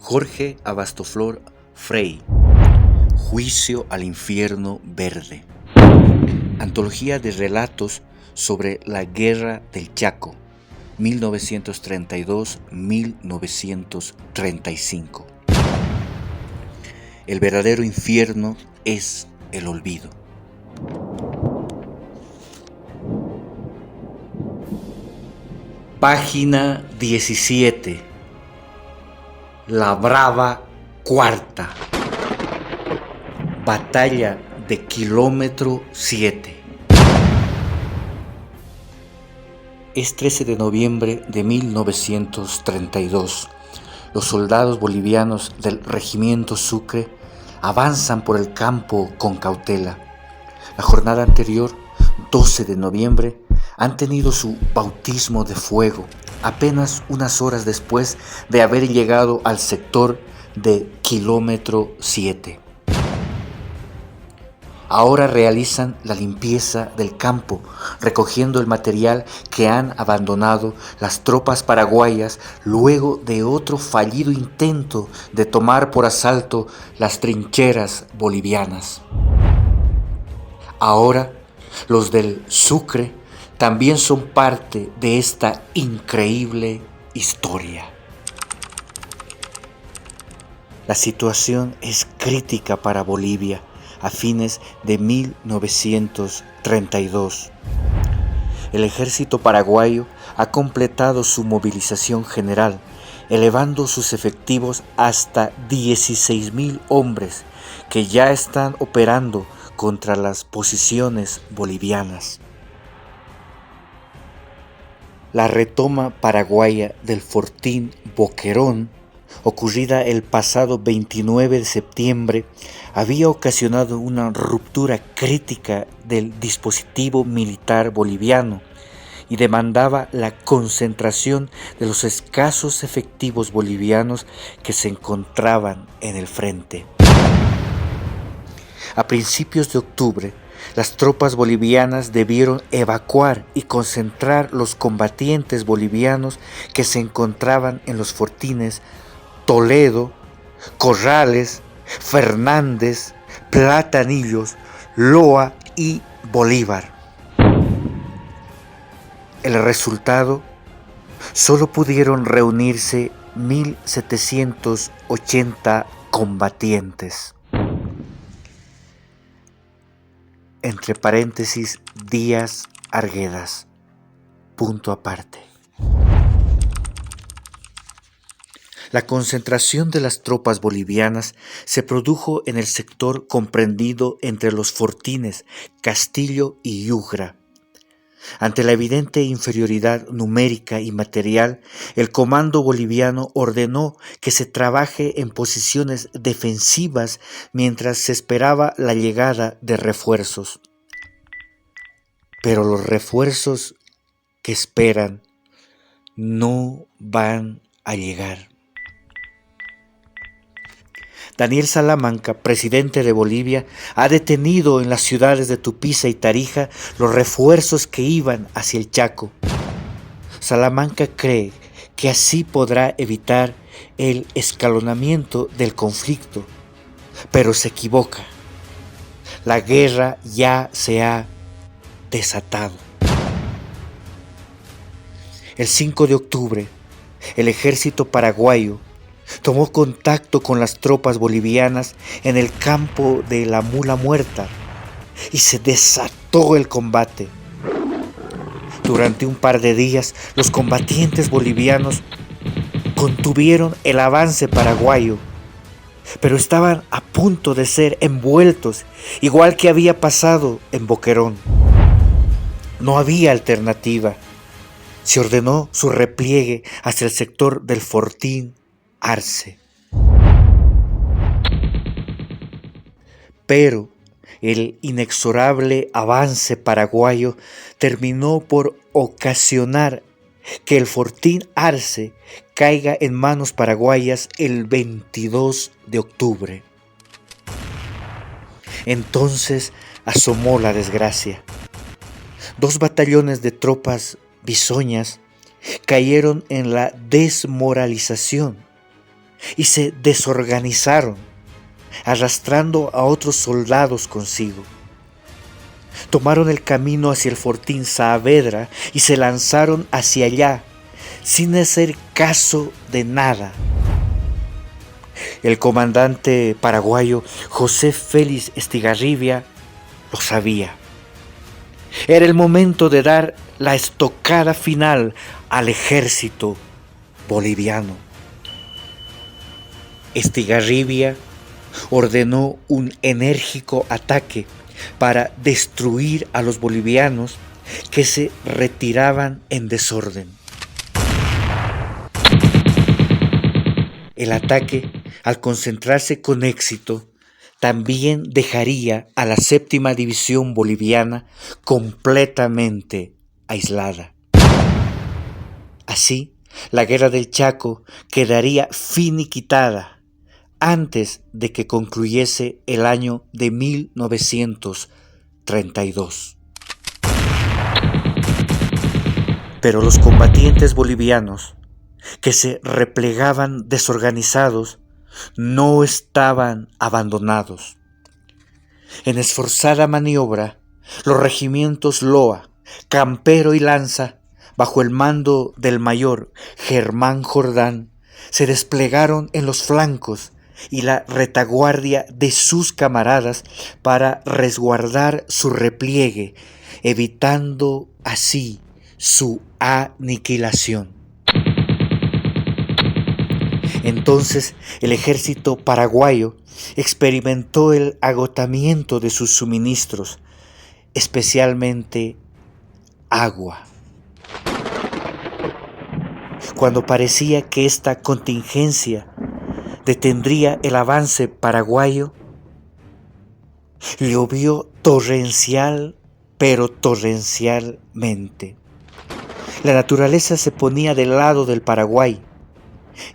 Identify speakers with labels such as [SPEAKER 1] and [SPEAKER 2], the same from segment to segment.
[SPEAKER 1] Jorge Abastoflor Frey, Juicio al infierno verde. Antología de relatos sobre la Guerra del Chaco, 1932-1935. El verdadero infierno es el olvido. Página 17. La Brava Cuarta. Batalla de kilómetro 7. Es 13 de noviembre de 1932. Los soldados bolivianos del Regimiento Sucre avanzan por el campo con cautela. La jornada anterior, 12 de noviembre, han tenido su bautismo de fuego, apenas unas horas después de haber llegado al sector de kilómetro 7. Ahora realizan la limpieza del campo, recogiendo el material que han abandonado las tropas paraguayas luego de otro fallido intento de tomar por asalto las trincheras bolivianas. Ahora, los del Sucre también son parte de esta increíble historia. La situación es crítica para Bolivia a fines de 1932. El ejército paraguayo ha completado su movilización general, elevando sus efectivos hasta 16,000 hombres que ya están operando contra las posiciones bolivianas. La retoma paraguaya del fortín Boquerón, ocurrida el pasado 29 de septiembre, había ocasionado una ruptura crítica del dispositivo militar boliviano y demandaba la concentración de los escasos efectivos bolivianos que se encontraban en el frente. A principios de octubre, las tropas bolivianas debieron evacuar y concentrar los combatientes bolivianos que se encontraban en los fortines Toledo, Corrales, Fernández, Platanillos, Loa y Bolívar. El resultado: solo pudieron reunirse 1,780 combatientes. Entre paréntesis, Díaz Arguedas. Punto aparte. La concentración de las tropas bolivianas se produjo en el sector comprendido entre los fortines Castillo y Yugra. Ante la evidente inferioridad numérica y material, el comando boliviano ordenó que se trabaje en posiciones defensivas mientras se esperaba la llegada de refuerzos. Pero los refuerzos que esperan no van a llegar. Daniel Salamanca, presidente de Bolivia, ha detenido en las ciudades de Tupiza y Tarija los refuerzos que iban hacia el Chaco. Salamanca cree que así podrá evitar el escalonamiento del conflicto, pero se equivoca. La guerra ya se ha desatado. El 5 de octubre, el ejército paraguayo tomó contacto con las tropas bolivianas en el campo de la Mula Muerta y se desató el combate. Durante un par de días, los combatientes bolivianos contuvieron el avance paraguayo, pero estaban a punto de ser envueltos, igual que había pasado en Boquerón. No había alternativa. Se ordenó su repliegue hacia el sector del fortín Arce. Pero el inexorable avance paraguayo terminó por ocasionar que el fortín Arce caiga en manos paraguayas el 22 de octubre. Entonces asomó la desgracia. 2 batallones de tropas bisoñas cayeron en la desmoralización. y se desorganizaron, arrastrando a otros soldados consigo. Tomaron el camino hacia el fortín Saavedra y se lanzaron hacia allá, sin hacer caso de nada. El comandante paraguayo José Félix Estigarribia lo sabía. Era el momento de dar la estocada final al ejército boliviano. Estigarribia ordenó un enérgico ataque para destruir a los bolivianos que se retiraban en desorden. El ataque, al concentrarse con éxito, también dejaría a la séptima división boliviana completamente aislada. Así, la guerra del Chaco quedaría finiquitada antes de que concluyese el año de 1932. Pero los combatientes bolivianos, que se replegaban desorganizados, no estaban abandonados. En esforzada maniobra, los regimientos Loa, Campero y Lanza, bajo el mando del mayor Germán Jordán, se desplegaron en los flancos y la retaguardia de sus camaradas para resguardar su repliegue, evitando así su aniquilación. Entonces el ejército paraguayo experimentó el agotamiento de sus suministros, especialmente agua. Cuando parecía que esta contingencia detendría el avance paraguayo, llovió torrencial, pero torrencialmente. La naturaleza se ponía del lado del Paraguay,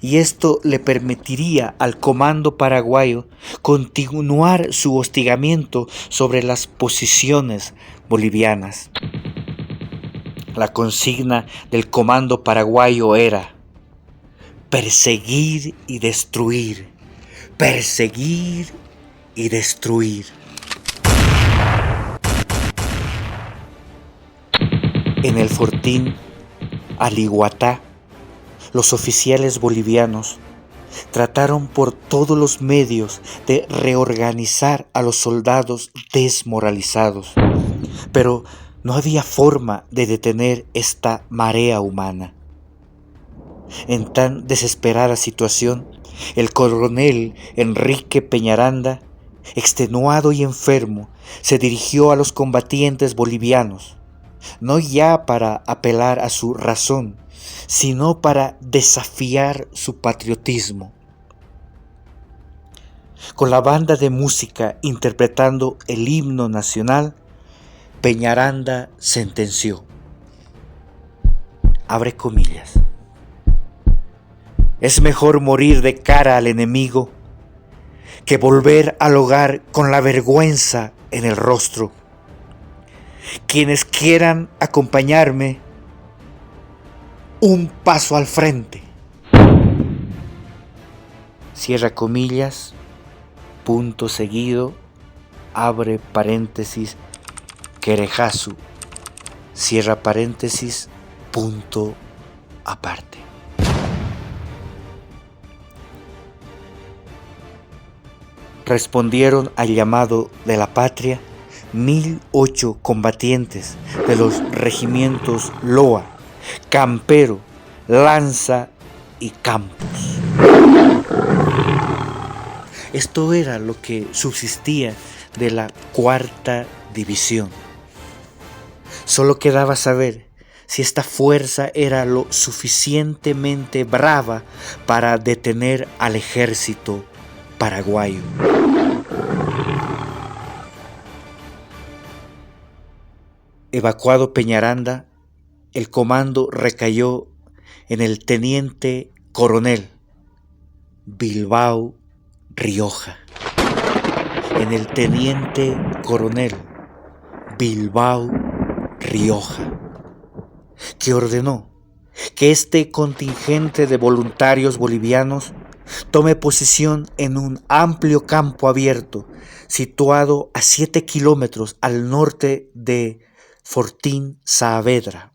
[SPEAKER 1] y esto le permitiría al comando paraguayo continuar su hostigamiento sobre las posiciones bolivianas. La consigna del comando paraguayo era: perseguir y destruir, perseguir y destruir. En el fortín Aliguatá, los oficiales bolivianos trataron por todos los medios de reorganizar a los soldados desmoralizados, pero no había forma de detener esta marea humana. En tan desesperada situación, el coronel Enrique Peñaranda, extenuado y enfermo, se dirigió a los combatientes bolivianos, no ya para apelar a su razón, sino para desafiar su patriotismo. Con la banda de música interpretando el himno nacional, Peñaranda sentenció, abre comillas: es mejor morir de cara al enemigo que volver al hogar con la vergüenza en el rostro. Quienes quieran acompañarme, un paso al frente. Cierra comillas, punto seguido, abre paréntesis, Querejazu, cierra paréntesis, punto aparte. Respondieron al llamado de la patria 1008 combatientes de los regimientos Loa, Campero, Lanza y Campos. Esto era lo que subsistía de la cuarta división. Solo quedaba saber si esta fuerza era lo suficientemente brava para detener al ejército paraguayo. Evacuado Peñaranda, el comando recayó en el teniente coronel Bilbao Rioja. En el teniente coronel Bilbao Rioja, que ordenó que este contingente de voluntarios bolivianos Tome posición en un amplio campo abierto situado a 7 kilómetros al norte de Fortín Saavedra.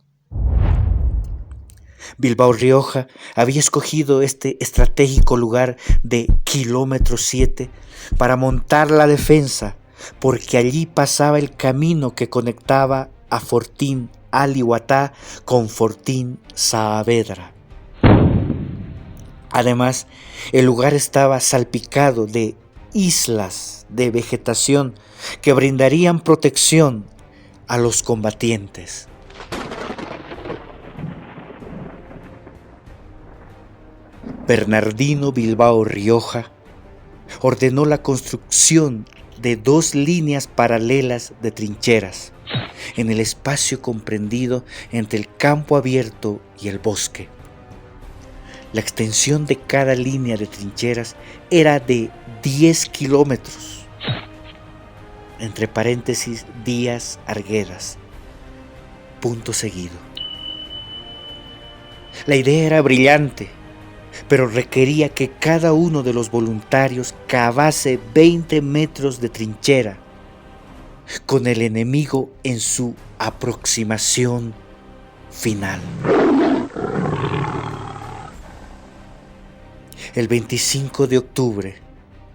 [SPEAKER 1] Bilbao Rioja había escogido este estratégico lugar de kilómetro 7 para montar la defensa, porque allí pasaba el camino que conectaba a Fortín Alihuatá con Fortín Saavedra. Además, el lugar estaba salpicado de islas de vegetación que brindarían protección a los combatientes. Bernardino Bilbao Rioja ordenó la construcción de 2 líneas paralelas de trincheras en el espacio comprendido entre el campo abierto y el bosque. La extensión de cada línea de trincheras era de 10 kilómetros, entre paréntesis Díaz Arguedas, punto seguido. La idea era brillante, pero requería que cada uno de los voluntarios cavase 20 metros de trinchera, con el enemigo en su aproximación final. El 25 de octubre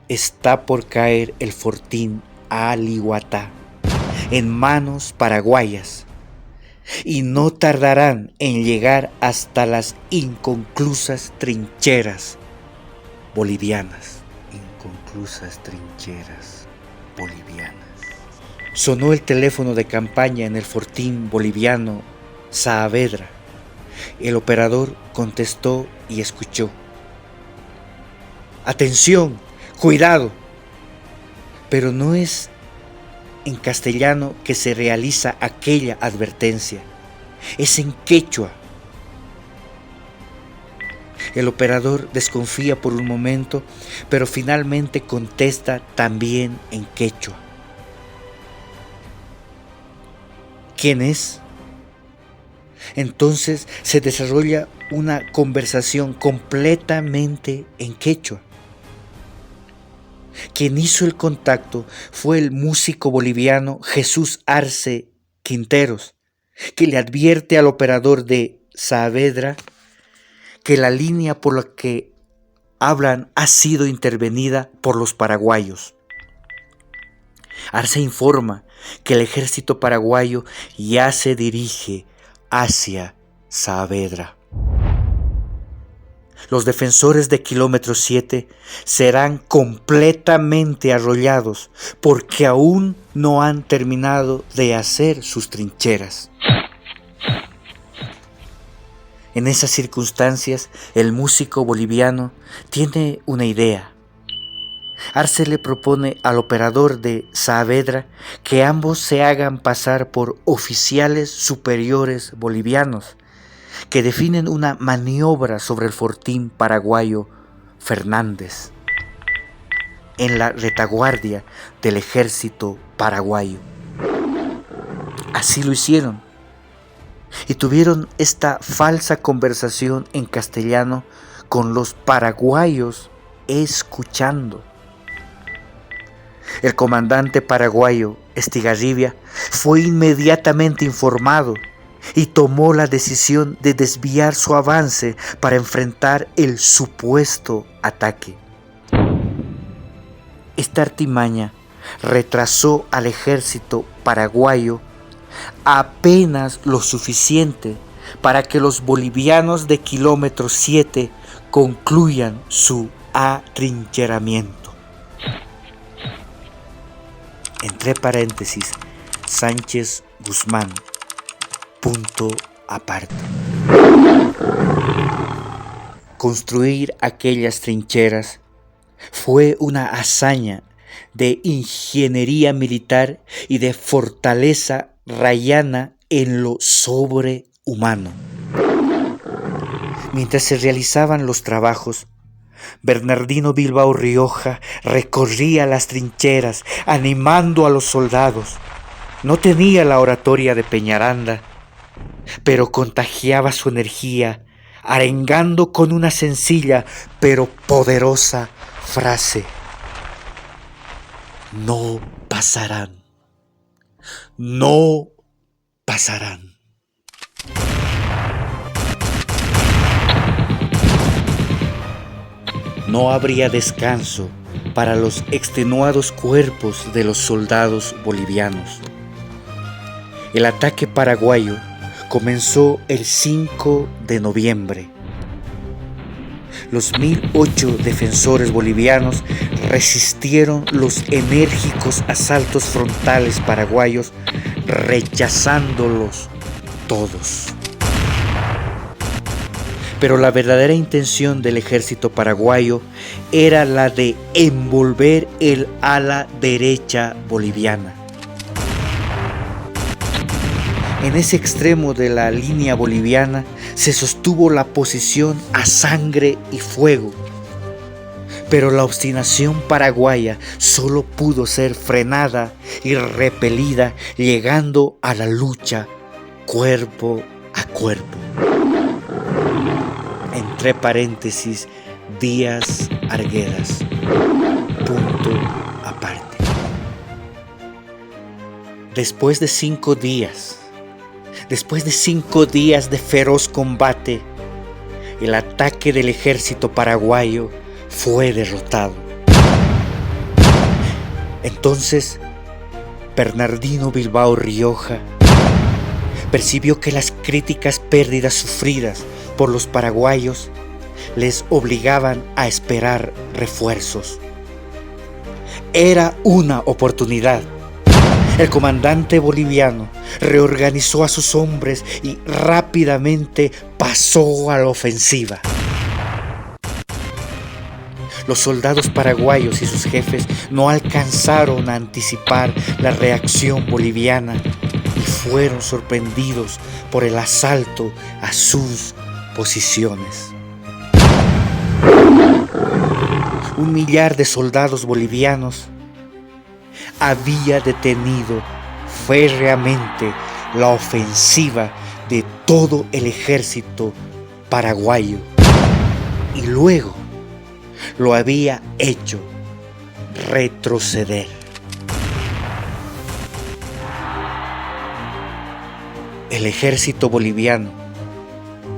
[SPEAKER 1] está por caer el Fortín Alihuatá en manos paraguayas y no tardarán en llegar hasta las inconclusas trincheras bolivianas. Sonó el teléfono de campaña en el Fortín boliviano Saavedra. El operador contestó y escuchó: «Atención, cuidado». Pero no es en castellano que se realiza aquella advertencia, es en quechua. El operador desconfía por un momento, pero finalmente contesta también en quechua. ¿Quién es? Entonces se desarrolla una conversación completamente en quechua. Quien hizo el contacto fue el músico boliviano Jesús Arce Quinteros, que le advierte al operador de Saavedra que la línea por la que hablan ha sido intervenida por los paraguayos. Arce informa que el ejército paraguayo ya se dirige hacia Saavedra. Los defensores de kilómetro 7 serán completamente arrollados porque aún no han terminado de hacer sus trincheras. En esas circunstancias, el músico boliviano tiene una idea. Arce le propone al operador de Saavedra que ambos se hagan pasar por oficiales superiores bolivianos que definen una maniobra sobre el fortín paraguayo Fernández en la retaguardia del ejército paraguayo. Así lo hicieron y tuvieron esta falsa conversación en castellano con los paraguayos escuchando. El comandante paraguayo Estigarribia fue inmediatamente informado y tomó la decisión de desviar su avance para enfrentar el supuesto ataque. Esta artimaña retrasó al ejército paraguayo apenas lo suficiente para que los bolivianos de kilómetro 7 concluyan su atrincheramiento. Entre paréntesis, Sánchez Guzmán, punto aparte. Construir aquellas trincheras fue una hazaña de ingeniería militar y de fortaleza rayana en lo sobrehumano. Mientras se realizaban los trabajos, Bernardino Bilbao Rioja recorría las trincheras animando a los soldados. No tenía la oratoria de Peñaranda, pero contagiaba su energía arengando con una sencilla pero poderosa frase: no pasarán, no pasarán. No habría descanso para los extenuados cuerpos de los soldados bolivianos. El ataque paraguayo comenzó el 5 de noviembre. Los 1008 defensores bolivianos resistieron los enérgicos asaltos frontales paraguayos, rechazándolos todos. Pero la verdadera intención del ejército paraguayo era la de envolver el ala derecha boliviana. En ese extremo de la línea boliviana se sostuvo la posición a sangre y fuego. Pero la obstinación paraguaya solo pudo ser frenada y repelida llegando a la lucha cuerpo a cuerpo. Entre paréntesis, Díaz Arguedas. Punto aparte. Después de 5 días de feroz combate, el ataque del ejército paraguayo fue derrotado. Entonces, Bernardino Bilbao Rioja percibió que las críticas pérdidas sufridas por los paraguayos les obligaban a esperar refuerzos. Era una oportunidad. El comandante boliviano reorganizó a sus hombres y rápidamente pasó a la ofensiva. Los soldados paraguayos y sus jefes no alcanzaron a anticipar la reacción boliviana y fueron sorprendidos por el asalto a sus posiciones. 1 millar de soldados bolivianos había detenido férreamente la ofensiva de todo el ejército paraguayo y luego lo había hecho retroceder. El ejército boliviano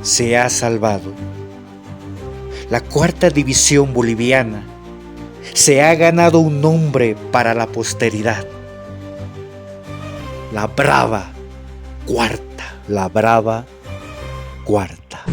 [SPEAKER 1] se ha salvado. La 4ª División Boliviana se ha ganado un nombre para la posteridad: la Brava Cuarta. La Brava Cuarta.